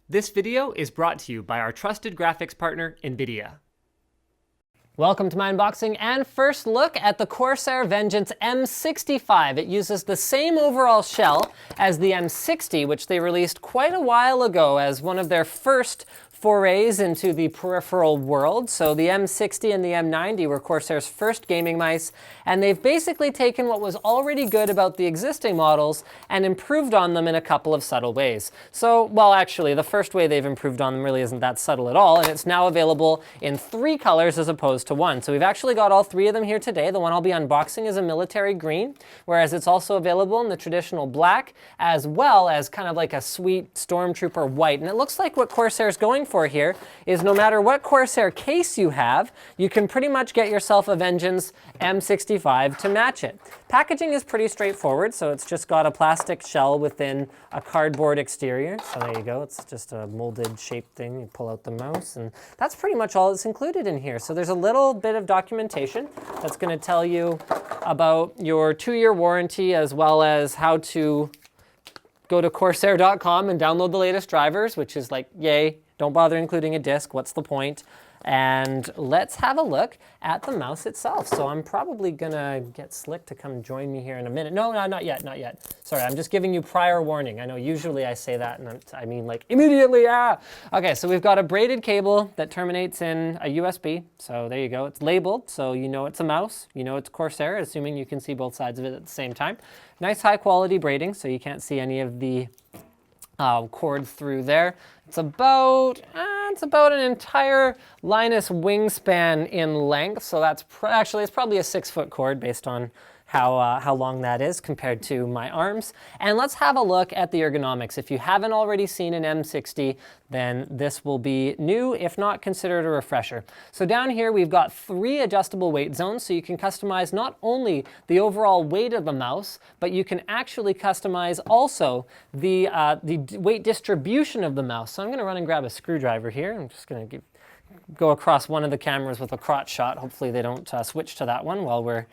This video is brought to you by our trusted graphics partner, NVIDIA. Welcome to my unboxing and first look at the Corsair Vengeance M65. It uses the same overall shell as the M60, which they released quite a while ago as one of their first forays into the peripheral world. So the M60 and the M90 were Corsair's first gaming mice, and they've basically taken what was already good about the existing models and improved on them in a couple of subtle ways. So, well, actually, the first way they've improved on them really isn't that subtle at all, and it's now available in 3 colors as opposed to 1. So we've actually got all 3 of them here today. The one I'll be unboxing is a military green, whereas it's also available in the traditional black, as well as kind of like a sweet stormtrooper white. And it looks like what Corsair's going for here is no matter what Corsair case you have, you can pretty much get yourself a Vengeance M65 to match it. Packaging is pretty straightforward, so it's just got a plastic shell within a cardboard exterior. So there you go, it's just a molded shaped thing. You pull out the mouse, and that's pretty much all that's included in here. So there's a little bit of documentation that's going to tell you about your 2-year warranty, as well as how to go to Corsair.com and download the latest drivers, which is like, yay, don't bother including a disc, what's the point? And let's have a look at the mouse itself. So I'm probably gonna get Slick to come join me here in a minute. No, not yet, not yet. Sorry, I'm just giving you prior warning. I know usually I say that and I mean like immediately, ah! Okay, so we've got a braided cable that terminates in a USB. So there you go, it's labeled, so you know it's a mouse, you know it's Corsair, assuming you can see both sides of it at the same time. Nice high quality braiding, so you can't see any of the cord through there. It's about an entire Linus wingspan in length, so that's actually it's probably a 6-foot cord based on how long that is compared to my arms. And let's have a look at the ergonomics. If you haven't already seen an M60, then this will be new, if not considered a refresher. So down here we've got 3 adjustable weight zones, so you can customize not only the overall weight of the mouse, but you can actually customize also the weight distribution of the mouse. So I'm gonna run and grab a screwdriver here. I'm just gonna go across one of the cameras with a crotch shot. Hopefully they don't switch to that one while we're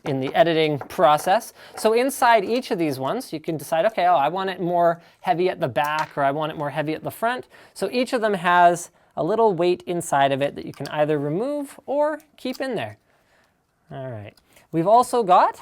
in the editing process. So inside each of these ones, you can decide, okay, oh, I want it more heavy at the back, or I want it more heavy at the front. So each of them has a little weight inside of it that you can either remove or keep in there. All right. We've also got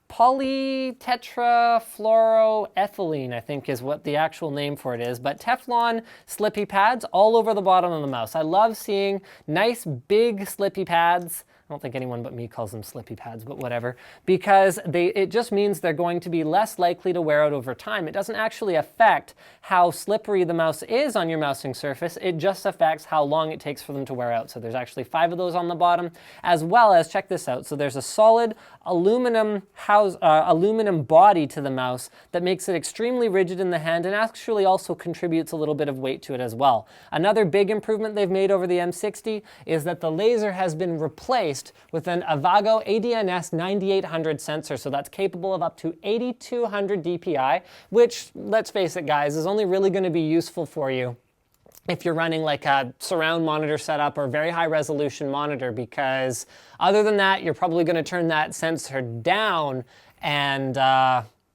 polytetrafluoroethylene, I think is what the actual name for it is, but Teflon Slippy Pads all over the bottom of the mouse. I love seeing nice big Slippy Pads. I don't think anyone but me calls them Slippy Pads, but whatever, because it just means they're going to be less likely to wear out over time. It doesn't actually affect how slippery the mouse is on your mousing surface, it just affects how long it takes for them to wear out. So there's actually 5 of those on the bottom, as well as, check this out, so there's a solid aluminum body to the mouse that makes it extremely rigid in the hand and actually also contributes a little bit of weight to it as well. Another big improvement they've made over the M60 is that the laser has been replaced with an Avago ADNS 9800 sensor, so that's capable of up to 8200 DPI, which, let's face it guys, is only really going to be useful for you if you're running like a surround monitor setup or very high resolution monitor, because other than that, you're probably going to turn that sensor down and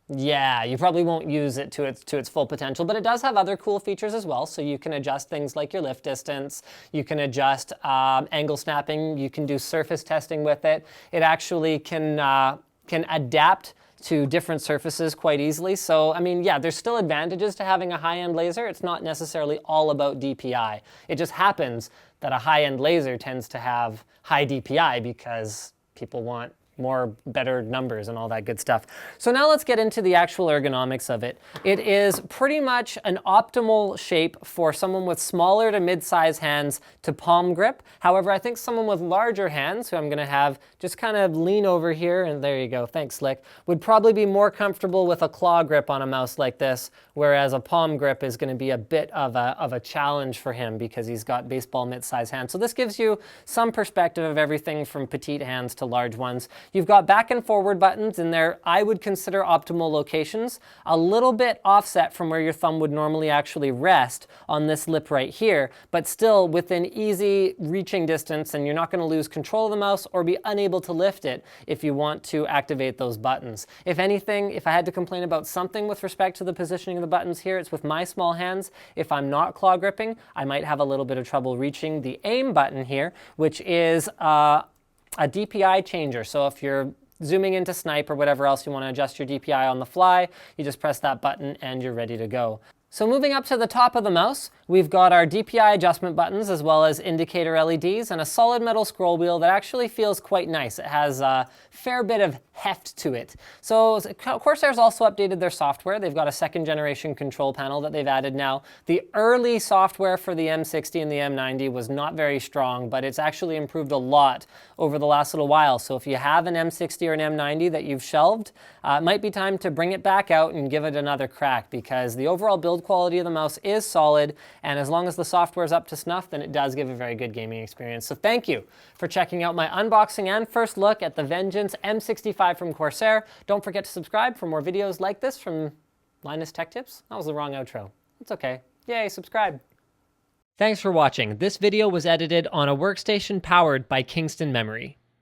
yeah, you probably won't use it to its full potential, but it does have other cool features as well. So you can adjust things like your lift distance, you can adjust angle snapping, you can do surface testing with it. It actually can adapt to different surfaces quite easily. So, I mean, yeah, there's still advantages to having a high-end laser. It's not necessarily all about DPI. It just happens that a high-end laser tends to have high DPI because people want better numbers and all that good stuff. So now let's get into the actual ergonomics of it. It is pretty much an optimal shape for someone with smaller to mid-size hands to palm grip. However, I think someone with larger hands, who I'm gonna have just kind of lean over here, and there you go, thanks Slick, would probably be more comfortable with a claw grip on a mouse like this, whereas a palm grip is gonna be a bit of a challenge for him because he's got baseball mid-size hands. So this gives you some perspective of everything from petite hands to large ones. You've got back and forward buttons in there, I would consider optimal locations, a little bit offset from where your thumb would normally actually rest on this lip right here, but still within easy reaching distance, and you're not going to lose control of the mouse or be unable to lift it if you want to activate those buttons. If anything, if I had to complain about something with respect to the positioning of the buttons here, it's with my small hands. If I'm not claw gripping, I might have a little bit of trouble reaching the aim button here, which is a DPI changer. So if you're zooming into snipe or whatever else you want to adjust your DPI on the fly, you just press that button and you're ready to go. So moving up to the top of the mouse, we've got our DPI adjustment buttons as well as indicator LEDs and a solid metal scroll wheel that actually feels quite nice. It has a fair bit of heft to it. So Corsair's also updated their software. They've got a second generation control panel that they've added now. The early software for the M60 and the M90 was not very strong, but it's actually improved a lot over the last little while. So if you have an M60 or an M90 that you've shelved, it might be time to bring it back out and give it another crack, because the overall build quality of the mouse is solid, and as long as the software is up to snuff, then it does give a very good gaming experience. So thank you for checking out my unboxing and first look at the Vengeance M65 from Corsair. Don't forget to subscribe for more videos like this from Linus Tech Tips. That was the wrong outro. It's okay. Yay, subscribe. Thanks for watching. This video was edited on a workstation powered by Kingston Memory.